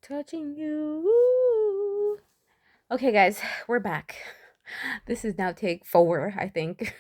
Touching you. Okay, guys, we're back. This is now take 4, I think.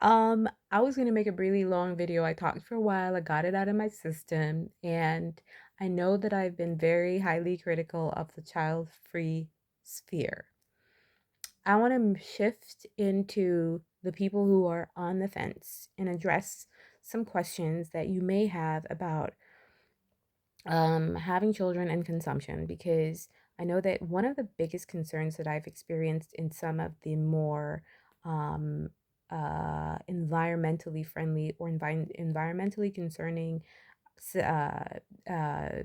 I was gonna make a really long video. I talked for a while, I got it out of my system, and I know that I've been very highly critical of the child-free sphere. I want to shift into the people who are on the fence and address some questions that you may have about having children and consumption, because I know that one of the biggest concerns that I've experienced in some of the more um, environmentally friendly or environmentally concerning s- uh,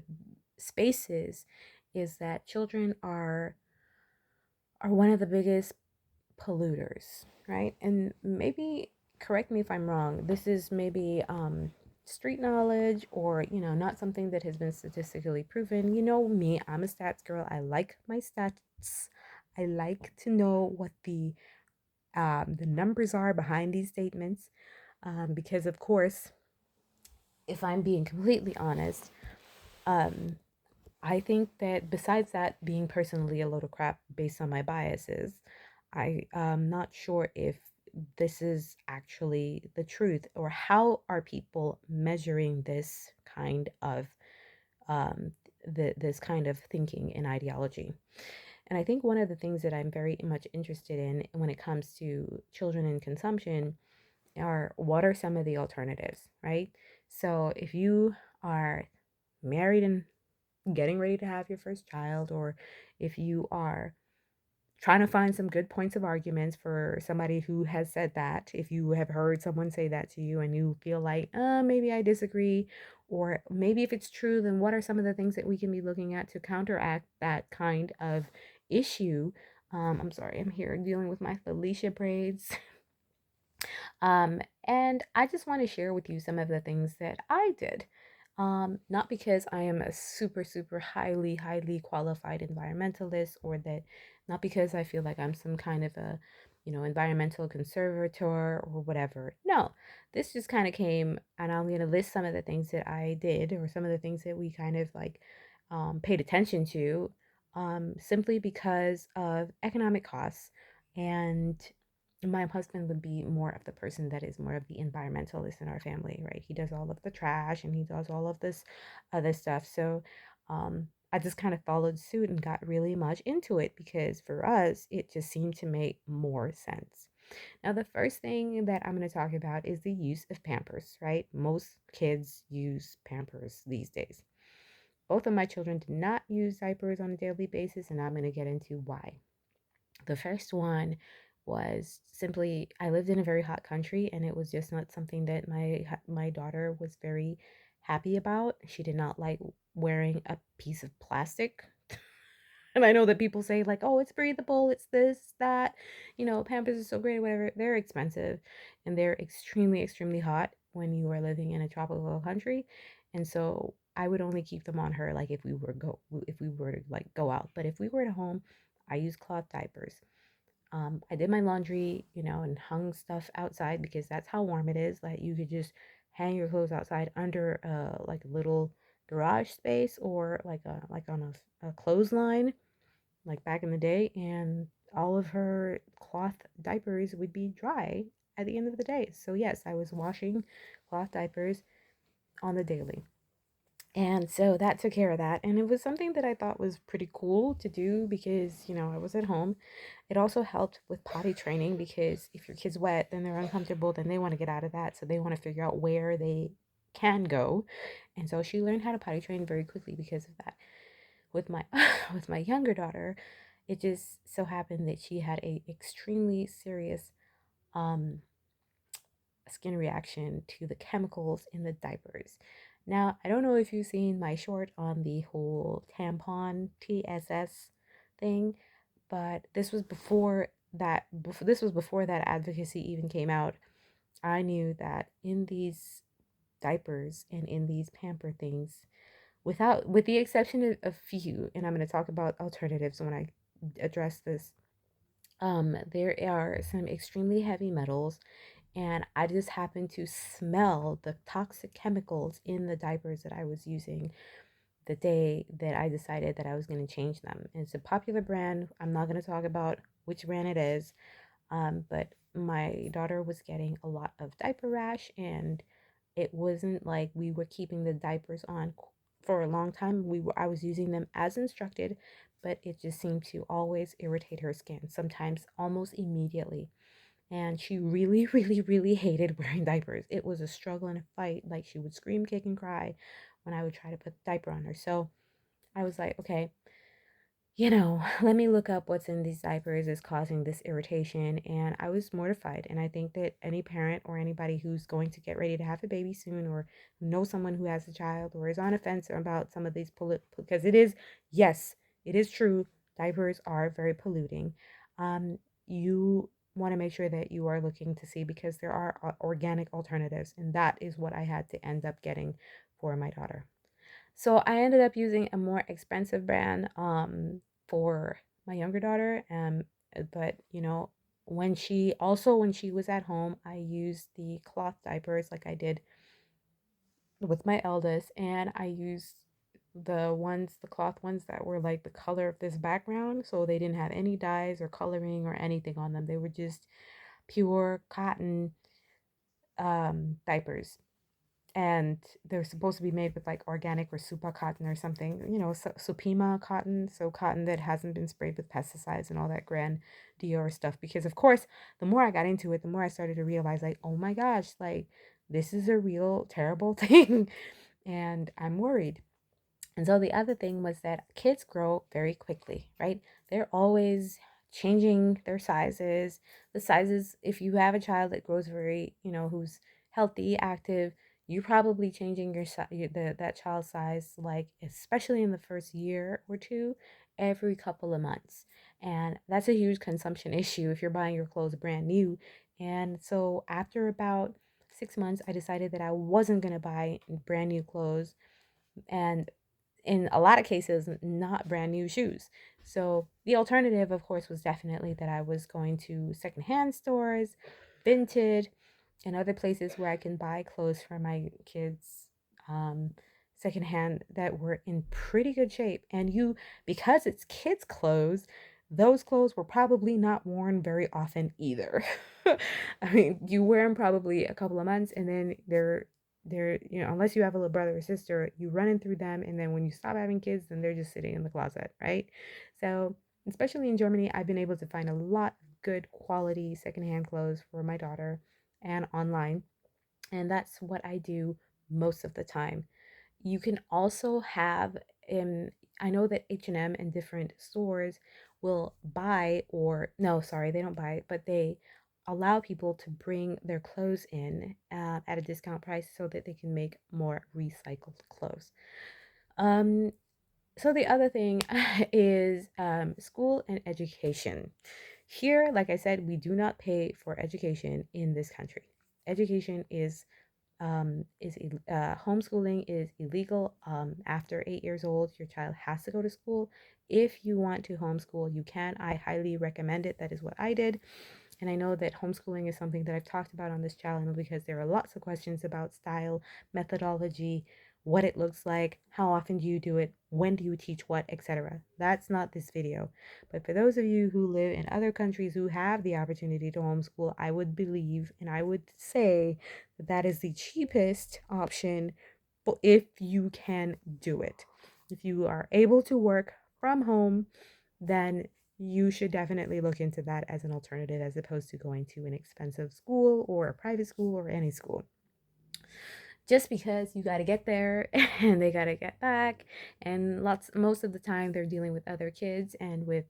spaces is that children are one of the biggest polluters, right? And maybe correct me if I'm wrong. This is maybe street knowledge, or not something that has been statistically proven. You know me, I'm a stats girl. I like my stats. I like to know what the numbers are behind these statements, because of course, if I'm being completely honest, um, I think that besides that being personally a load of crap based on my biases, I am not sure if this is actually the truth, or how are people measuring this kind of um, this kind of thinking and ideology. And I think one of the things that I'm very much interested in when it comes to children and consumption are, what are some of the alternatives, right? So if you are married and getting ready to have your first child, or if you are trying to find some good points of arguments for somebody who has said that, if you have heard someone say that to you and you feel like, maybe I disagree, or maybe if it's true, then what are some of the things that we can be looking at to counteract that kind of issue? I'm sorry, I'm here dealing with my Felicia braids. And I just want to share with you some of the things that I did. Not because I am a super, super highly qualified environmentalist, or that, not because I feel like I'm some kind of a, environmental conservator or whatever. No, this just kind of came, and I'm going to list some of the things that I did, or some of the things that we kind of like paid attention to, simply because of economic costs. And my husband would be more of the person that is more of the environmentalist in our family, right? He does all of the trash and he does all of this other stuff. So I just kind of followed suit and got really much into it, because for us, it just seemed to make more sense. Now, the first thing that I'm going to talk about is the use of Pampers, right? Most kids use Pampers these days. Both of my children did not use diapers on a daily basis, and I'm going to get into why. The first one was simply, I lived in a very hot country, and it was just not something that my daughter was very happy about. She did not like wearing a piece of plastic. And I know that people say like, "Oh, it's breathable, it's this, that, Pampers is so great, whatever." They're expensive, and they're extremely hot when you are living in a tropical country. And so I would only keep them on her like if we were to like go out. But if we were at home, I use cloth diapers. I did my laundry, and hung stuff outside, because that's how warm it is. Like, you could just hang your clothes outside under like a little garage space, or like on a clothesline, like back in the day, and all of her cloth diapers would be dry at the end of the day. So yes, I was washing cloth diapers on the daily. And so that took care of that. And it was something that I thought was pretty cool to do, because, I was at home. It also helped with potty training, because if your kid's wet, then they're uncomfortable, then they want to get out of that. So they want to figure out where they can go. And so she learned how to potty train very quickly because of that. With my with my younger daughter, it just so happened that she had a extremely serious um skin reaction to the chemicals in the diapers. Now, I don't know if you've seen my short on the whole tampon TSS thing, but this was before that advocacy even came out. I knew that in these diapers and in these pamper things, with the exception of a few, and I'm going to talk about alternatives when I address this, there are some extremely heavy metals, and I just happened to smell the toxic chemicals in the diapers that I was using the day that I decided that I was going to change them. It's a popular brand. I'm not going to talk about which brand it is, but my daughter was getting a lot of diaper rash, and it wasn't like we were keeping the diapers on for a long time. I was using them as instructed, but it just seemed to always irritate her skin, sometimes almost immediately. And she really, really, really hated wearing diapers. It was a struggle and a fight. Like, she would scream, kick, and cry when I would try to put the diaper on her. So I was like, okay, let me look up what's in these diapers is causing this irritation. And I was mortified. And I think that any parent or anybody who's going to get ready to have a baby soon, or who knows someone who has a child, or is on a fence about some of these, because yes, it is true, diapers are very polluting. You want to make sure that you are looking to see, because there are organic alternatives. And that is what I had to end up getting for my daughter. So I ended up using a more expensive brand for my younger daughter. But when she was at home, I used the cloth diapers like I did with my eldest, and I used the cloth ones that were like the color of this background, so they didn't have any dyes or coloring or anything on them. They were just pure cotton diapers, and they're supposed to be made with like organic or super cotton or something, Supima cotton, so cotton that hasn't been sprayed with pesticides and all that grand Dior stuff. Because of course, the more I got into it, the more I started to realize, like, oh my gosh, like, this is a real terrible thing, and I'm worried. And so the other thing was that kids grow very quickly, right? They're always changing their sizes. The sizes, if you have a child that grows very, who's healthy, active, you're probably changing that child's size, like, especially in the first year or two, every couple of months. And that's a huge consumption issue if you're buying your clothes brand new. And so after about 6 months, I decided that I wasn't going to buy brand new clothes, and in a lot of cases, not brand new shoes. So the alternative, of course, was definitely that I was going to secondhand stores, Vinted, and other places where I can buy clothes for my kids, um, secondhand, that were in pretty good shape. And because it's kids' clothes, those clothes were probably not worn very often either. I mean, you wear them probably a couple of months, and then they're, unless you have a little brother or sister, you running through them, and then when you stop having kids, then they're just sitting in the closet, right? So especially in Germany, I've been able to find a lot of good quality secondhand clothes for my daughter, and online, and that's what I do most of the time. You can also have, um I know that H&M and different stores will buy, or no, sorry, they don't buy, but they allow people to bring their clothes in at a discount price so that they can make more recycled clothes. Um, so the other thing is school and education. Here, like I said, we do not pay for education in this country. Education homeschooling is illegal. After 8 years old, your child has to go to school. If you want to homeschool, you can. I highly recommend it. That is what I did. And I know that homeschooling is something that I've talked about on this channel, because there are lots of questions about style, methodology, what it looks like, how often do you do it, when do you teach what, etc. That's not this video. But for those of you who live in other countries who have the opportunity to homeschool, I would believe and I would say that that is the cheapest option, but if you can do it. If you are able to work from home, then you should definitely look into that as an alternative, as opposed to going to an expensive school or a private school or any school. Just because you got to get there and they got to get back, and most of the time they're dealing with other kids and with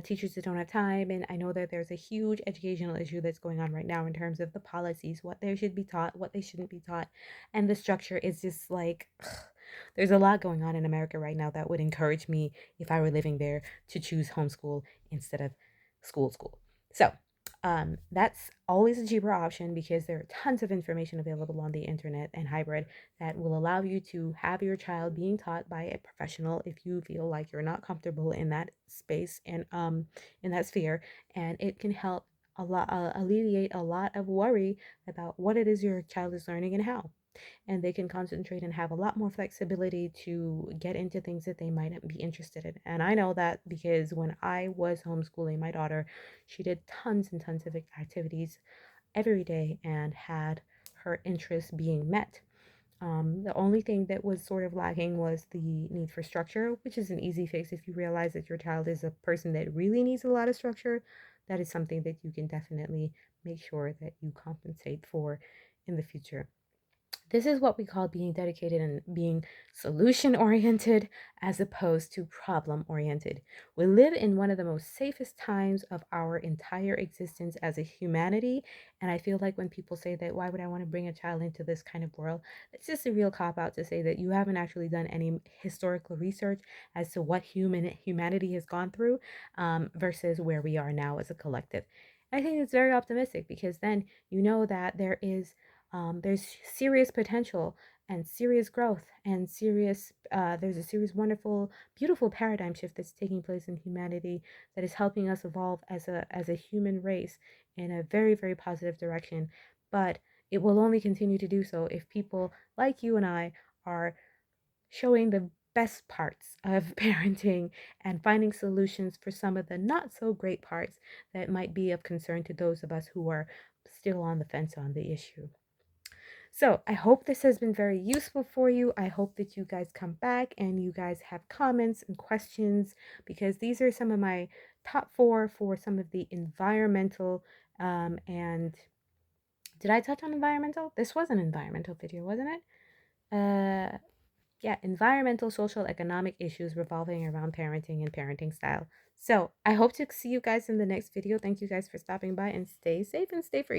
teachers that don't have time. And I know that there's a huge educational issue that's going on right now in terms of the policies, what they should be taught, what they shouldn't be taught, and the structure is just like there's a lot going on in America right now that would encourage me, if I were living there, to choose homeschool instead of school. So that's always a cheaper option, because there are tons of information available on the internet and hybrid that will allow you to have your child being taught by a professional if you feel like you're not comfortable in that space and in that sphere, and it can help alleviate a lot of worry about what it is your child is learning and how. and they can concentrate and have a lot more flexibility to get into things that they might not be interested in. And I know that because when I was homeschooling my daughter, she did tons and tons of activities every day and had her interests being met. The only thing that was sort of lacking was the need for structure, which is an easy fix if you realize that your child is a person that really needs a lot of structure. That is something that you can definitely make sure that you compensate for in the future. This is what we call being dedicated and being solution oriented as opposed to problem oriented. We live in one of the most safest times of our entire existence as a humanity. And I feel like when people say that, why would I want to bring a child into this kind of world? It's just a real cop out to say that you haven't actually done any historical research as to what humanity has gone through versus where we are now as a collective. I think it's very optimistic because then you know that there's serious potential and serious growth and there's a serious wonderful beautiful paradigm shift that's taking place in humanity that is helping us evolve as a human race in a very very positive direction, but it will only continue to do so if people like you and I are showing the best parts of parenting and finding solutions for some of the not so great parts that might be of concern to those of us who are still on the fence on the issue. So I hope this has been very useful for you. I hope that you guys come back and you guys have comments and questions because these are some of my top four for some of the environmental and did I touch on environmental? This was an environmental video, wasn't it? Yeah, environmental, social, economic issues revolving around parenting and parenting style. So I hope to see you guys in the next video. Thank you guys for stopping by and stay safe and stay free.